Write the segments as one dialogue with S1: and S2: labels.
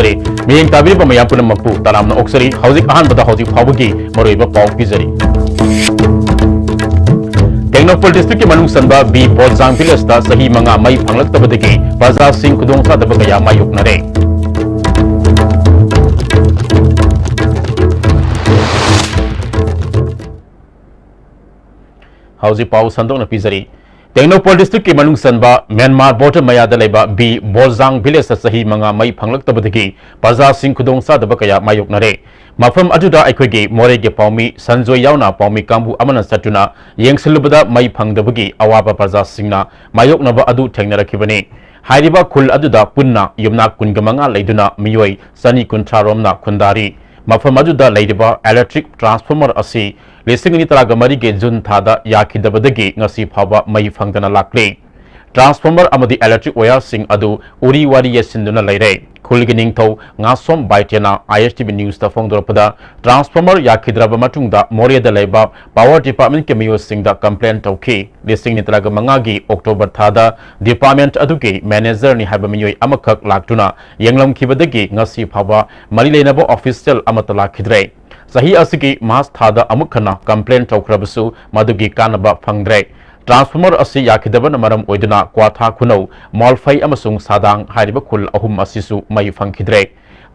S1: ꯊꯝꯖꯔꯤ ꯃꯤꯌꯦꯡ ꯇꯥꯕꯤꯔꯤꯕ ꯃꯌꯥꯝ ꯄꯨꯝꯅꯃꯛꯄꯨ ꯇꯔꯥꯝꯅ ꯑꯣꯛꯆꯔꯤ ꯍꯧꯖꯤꯛ ꯑꯍꯥꯟꯕꯗ ꯍꯧꯖꯤꯛ ꯐꯥꯎꯕꯒꯤ ꯃꯔꯨꯑꯣꯏꯕ ꯄꯥꯎ ꯄꯤꯖꯔꯤ ꯇꯦꯡꯅꯧꯄꯜ ꯗꯤꯁꯇ꯭ꯔꯤꯛꯀꯤ ꯃꯅꯨꯡ ꯆꯟꯕ ꯕꯤ ꯕꯣꯜꯖꯥꯡ ꯚꯤꯂꯦꯖꯇ ꯆꯍꯤ 5 ꯃꯩ ꯐꯪꯂꯛꯇꯕꯗꯒꯤ ꯄ꯭ꯔꯖꯥꯁꯤꯡ ꯈꯨꯗꯣꯡꯆꯥꯗꯕ ꯀꯌꯥ ꯃꯥꯌꯣꯛꯅꯔꯦ हौजी पाव संदों पीजरी टेक्नोपोल डिस्ट्रिक्ट की मनुंग सनबा म्यांमार बॉर्डर मयादा लेबा बी बोलजांग विलेज सही मंगा मई फंगलक्तबदगी प्रजा सिंह खुदोंग सादब कया मायोकनरे मफम अजुदा अखोगी मोरेगे पाउमी संजोय यावना पाउमी कांबू अमन सटुना येंगसिलबदा मई फंगदबगी अवाबा प्रजा सिंहना मायोकनबा अदु थेंगनरखिबनी हाइरिबा खुल अदुदा पुन्ना युमना कुनगमंगा लेदुना मियोय सनी कुंथारोमना खुंदारी मफम अजुदा लेदिबा इलेक्ट्रिक ट्रांसफॉर्मर असि लिसिंग नि तराग मरी के जून थादा याखिदबदगी ngasi phaba mai phangdana lakle transformer अमदी इलेक्ट्रिक वायर सिंह अदु उरी वारी यसिंदुना लेरे खुलगी निंगथौ ngasom baitena ISTV न्यूज ता फोंगदोरपदा ट्रांसफॉर्मर याखिद्रबा मतुंगदा मोरेदा लेबा पावर डिपार्टमेंट के मियो सिंगदा कंप्लेन तौखी लिसिंग नि तराग मंगागी अक्टोबर थादा डिपार्टमेंट अदुगी मैनेजर नि हाबा मियोय अमखक लाक्तुना यंगलमखिबदगी ngasi phaba मरी लेनबो ऑफिशियल अमत लाखिद्रे सही असगी मास थादा अमुखना कंप्लेन तौखरबसु मदुगी कानबा फंगद्रे ट्रांसफॉर्मर असि याखिदबन मरम ओइदुना क्वाथा खुनौ मॉलफै अमसुंग सादांग हारिबा खुल अहुम असिसु मई फंखिद्रे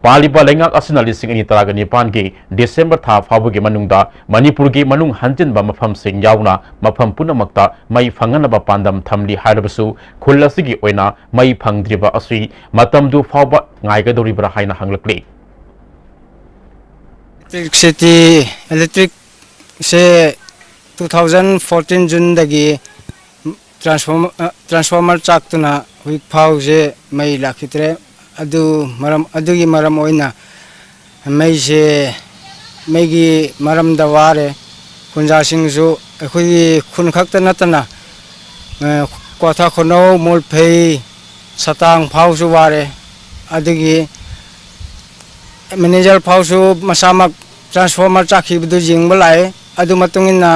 S1: पालिबा लेंगाक असिना लिसिंग अनि तराग निपान की डिसेंबर था फाबुगी मनुंगदा मणिपुर की मनुंग हंजिनबा मफम सिंग यावना मफम पुनमक्ता मई फंगनबा पांदम थमली हारबसु खुल असिगी ओइना मई फंगद्रिबा असि मतमदु फाबा ngaigदोरिबरा हाइना हंगलक्ली
S2: इलेक्ट्रिसिटी इलेक्ट्रिक से 2014 जून दगी ट्रांसफॉर्मर चाकतुना हुई फाव से मई लाखित्रे अदु मरम ओइना मई से मईगी मरम दवारे कुंजा सिंहसु अखोई खुन खक्त नतना क्वाथा खुनौ मोलफै सतांग फावसु वारे अदुगी मैनेजर फावसु मसामक ट्रांसफॉर्मर चाखिबदु जिंगबा लाए अदु मतुंगिना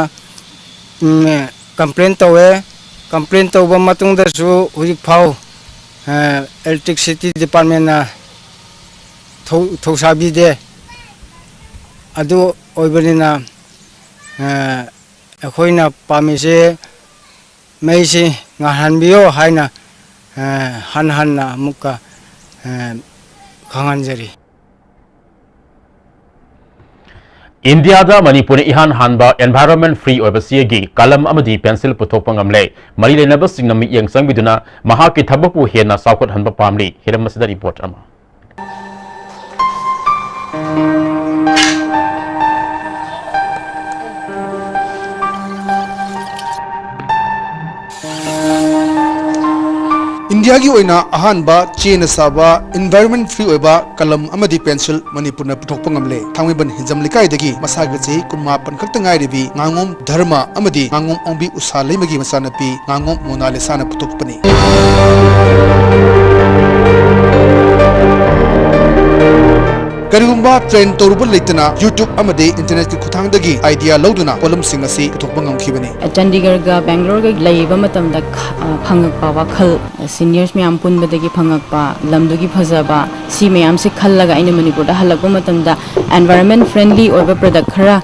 S2: कंप्लेन तौवे कंप्लेन तौबा मतुंगदसु हुजिक फाव इलेक्ट्रिसिटी डिपार्टमेंट ना थौसाबिदे अदु ओइबनिना अखोइना पामिसे मैसे ngahanbiyo haina hanhanna मुक्का खांगनजरी
S1: इंडिया दा मणिपुर इहान हानबा एनवायरनमेंट फ्री ओबसीगी कलम अमदी पेंसिल पुथोकपा ngamle मरी लेनबा सिंगनमी यंगसंगबिदुना महाकी थबकु हेना साउखत हनबा पामली हिरमसदा रिपोर्ट अमा
S3: इंडिया की ओइना अहानबा चेन साबा एनवायरनमेंट फ्री ओइबा कलम अमदी पेंसिल मणिपुर न पुथोकपा ngamle थांगमिबन हिजम लिकाइदगी मसागे चेही 19 खक्त ngairibi ngangom धर्म अमदी ngangom ओंबी उसा लेमगी मसानपी ngangom मोनालिसा न पुथोकपनी करिगुंबा ट्रेन तौरुब लेतना यूट्यूब अमदे इंटरनेट की खुथांगदगी आइडिया लौदुना कोलम सिंग असि पुथोकपा ngamखिबनी
S4: चंडीगढ़ गा बेंगलोर गा लैबा मतमदा फंगकपा वाखल सीनियर्स म्याम पुनबदगी फंगकपा लमदुगी फजबा सी म्याम से खल्लगा इन मणिपुर दा हलकपा मतमदा एनवायरनमेंट फ्रेंडली ओइबा प्रोडक्ट खरा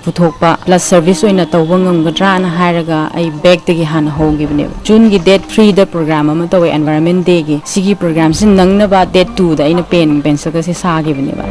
S4: पुथोकपा प्लस सर्विस ओइना तौबा ngamgadra ना हायरगा आई बैग दगी हान होगिबने जून की डेट 3 दा प्रोग्राम अमा तवे एनवायरनमेंट डे की सिगी प्रोग्राम से नंगनबा डेट 2 दा इन पेन पेंसिल का से सागिबने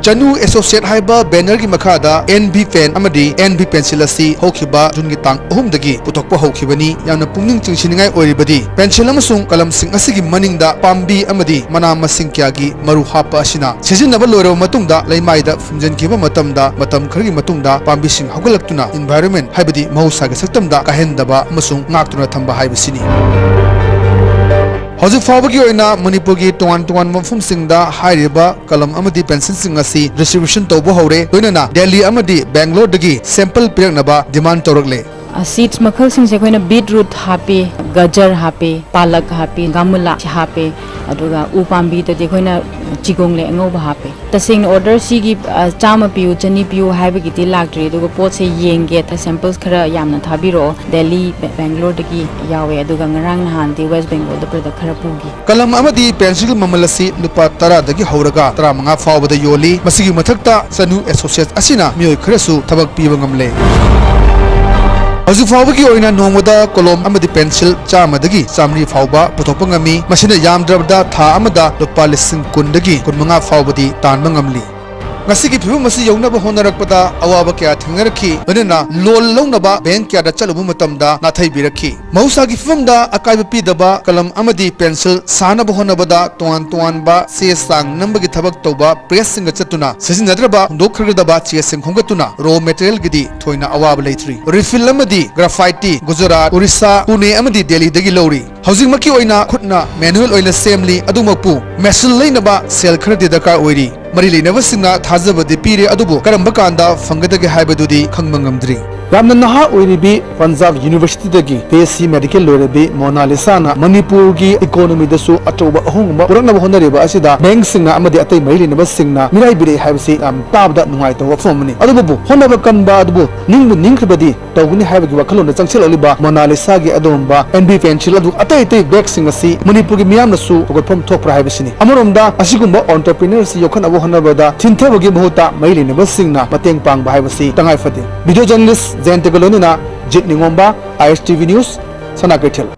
S3: चनु एसोसिएट हाइबा बैनर की मखादा एनबी पेन अमदी एनबी पेंसिल असि होखिबा जुन की तांग अहुम दगी पुथोकपा होखिबनी यामना पुंगनिंग चिंगसिनिंगाई ओइरिबदी पेंसिल अमसुंग कलम सिंग असिगी मनिंगदा पाम्बी अमदी मना मसिंग क्यागी मरु हापा असिना सिजिनबा लोइरबा मतुंगदा लैमाइदा फुंजनखिबा मतमदा मतम खरगी मतुंगदा पाम्बी सिंग हौगलक्तुना एनवायरनमेंट हाइबदी महौसागे सक्तमदा काहेंदबा अमसुंग नाक्तुना थंबा हाइबसिनी हौजिक फावगी ओइना मणिपुर की तोंगान मफम सिंगदा हाइरिबा कलम अमदी पेंसिल सिंग असि डिस्ट्रीब्यूशन तौबो हौरे लोइनना दिल्ली अमदी बेंगलोर दगी सैंपल पिरकनबा डिमांड तौरकले
S4: seeds makhal sing se koina beetroot hape gajar hape palak hape gamula hape aduga upambi ta de koina chigong le ngau ba hape tasing order si gi chama piu chani piu haiba gi ti lagtri aduga pot se yenge ta samples khara yamna thabiro Delhi Bangalore dagi yawe aduga ngarang nahan di West Bengal da product khara pugi
S3: kalam amadi pencil mamalasi lupa tara dagi hauraga tara manga fawbada yoli masigi mathakta Chanu Associates asina mioi kharasu thabak piba ngamle Hauju fawbagi oina nongwada kolom amadi pencil chamadagi chamri fawba puthokpa ngami masina yamdrabda tha amada lupa lising kundagi kunmanga fawbadi tanba ngamli ngasigi phibu masi yaunaba honarakpada awaba kya thingarakhi banana lol launaba bank kya da chalubu matamda nathai birakhi mausa gi phumda akaiba pidaba kalam amadi pencil sanaba honabada tuan ba se sang nambagi thabak toba press singa chatuna sijinadraba hundokhrgadaba che sing khongatuna raw material gidi thoina awaba leitri refill amadi graphite Gujarat Orissa Pune amadi Delhi dagi lori housing maki oina khutna manual oina semli adumakpu machine leinaba sel khradi dakar oiri mari leinaba singna thajabadi pire adubu karamba kanda fangadagi haibadudi khangma ngamdri ramna naha oiribi Punjab University dagi BSc medical lorebi Mona Lisa na Manipur gi economy dasu atoba ahungba purakna honareba asida bank singna amadi atai mari leinaba singna mirai bire haibasi tabda nungai to wafomni adubu honaba kanba adubu ningbu ningkhbadi tawguni haibagi wakhalona changchel oliba Mona Lisa gi adumba NB pencil adu atai back sing asi Manipur gi miyam nasu pogotphom thokpra haibasini amoromda asigumba entrepreneurs yokhana bo honabada thinthabagi mahuta mari leinaba singna mateng pangba haibasi tangai fade video journalist Zentegalonina Jit Ningomba ISTV News Sanakaitel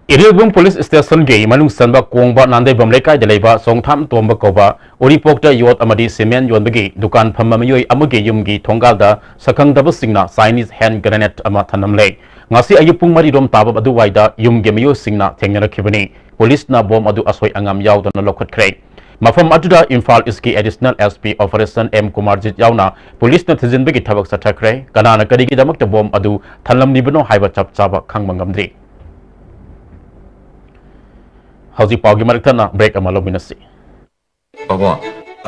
S1: Irilbum Police Station ge manung sanba kongba nandai bamlekai delaiba songtham tomba koba oripokta yot amadi cement yonbagi dukan phamma miyoi amage yumgi thongalda sakangdaba singna Chinese hand grenade ama thanamle ngasi ayupung mari rom tabab adu waida yumge miyo singna thengnarakibani police na bom adu asoi angam yawdana lokhatkre Mafam aduda Imphal Eastki Additional SP Operation M Kumarjit yauna police na thijinbagi thabak sathakre kanana karigi damakta bom adu thanlamnibano haiba chapchaba khangma ngamdri Hauji pawgi marakthana break ama lobinasi
S5: Baba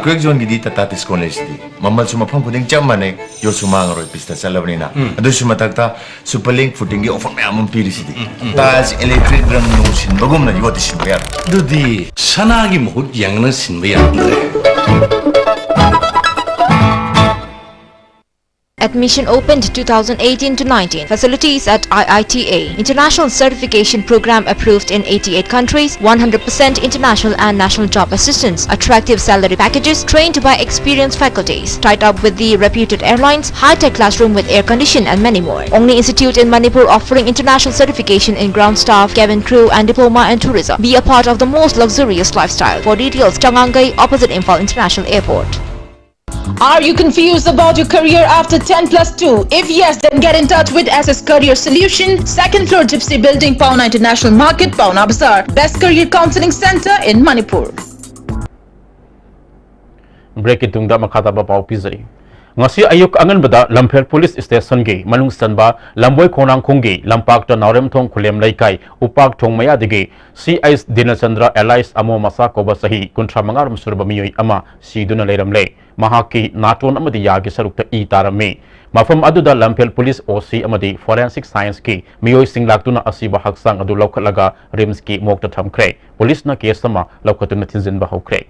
S5: Quick zone gidi tata tis college di mamal suma phang khuding cham mane yo suma ngaroi pista chalabni na adu suma takta superlink footing gi offer me amum piri sidi tas electric drum no sin bagum na yoti sin ya
S6: dudi sanagi mohut yang na sin ba ya
S7: Admission opened 2018 to 19. Facilities at IITA. International certification program approved in 88 countries. 100% international and national job assistance. Attractive salary packages. Trained by experienced faculties. Tied up with the reputed airlines. High-tech classroom with air condition and many more. Only institute in Manipur offering international certification in ground staff, cabin crew and diploma in tourism. Be a part of the most luxurious lifestyle. For details, Changangai opposite Imphal International Airport.
S8: Are you confused about your career after 10+2? If yes, then get in touch with SS Career Solution, 2nd floor Gypsy Building, Pauna International Market, Pauna Bazaar. Best career counseling center in Manipur.
S1: Break it tungda makata ba pau pizari ngasi ayuk angan bada Lamphel Police Station ge manung sanba lamboi khonang khongge lampak ta narem thong khulem laikai upak thong maya dige CIS Dinachandra Allies amo masa koba sahi kuntra mangarum surba miyoi ama siduna leiramle mahaki naton amadi yagi sarukta I tarame mafam aduda Lamphel Police OC amadi Forensic Science ki miyoi singlaktuna asiba haksang adu lokhalaga rims ki mokta thamkre police na case sama lokhatuna thinjin ba hokre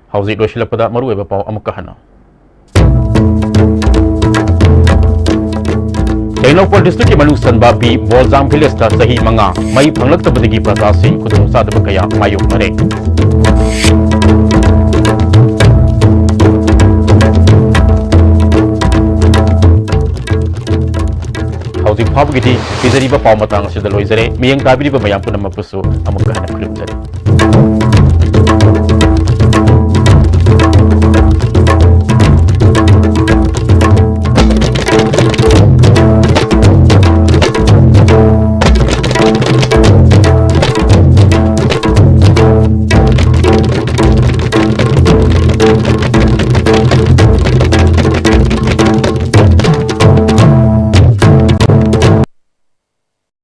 S1: Hauzi doshilappada maru eba pau amukahana Tenopol district ki manung sanba bi Bolzang village ta sahi manga mai phanglak tabadigi prasa sing khudung sa daba kaya mayok nare Hauzi phawgiti bizari ba pau matang sidaloi jare miyang tabiri ba mayam punam pusu amukahana khulum jare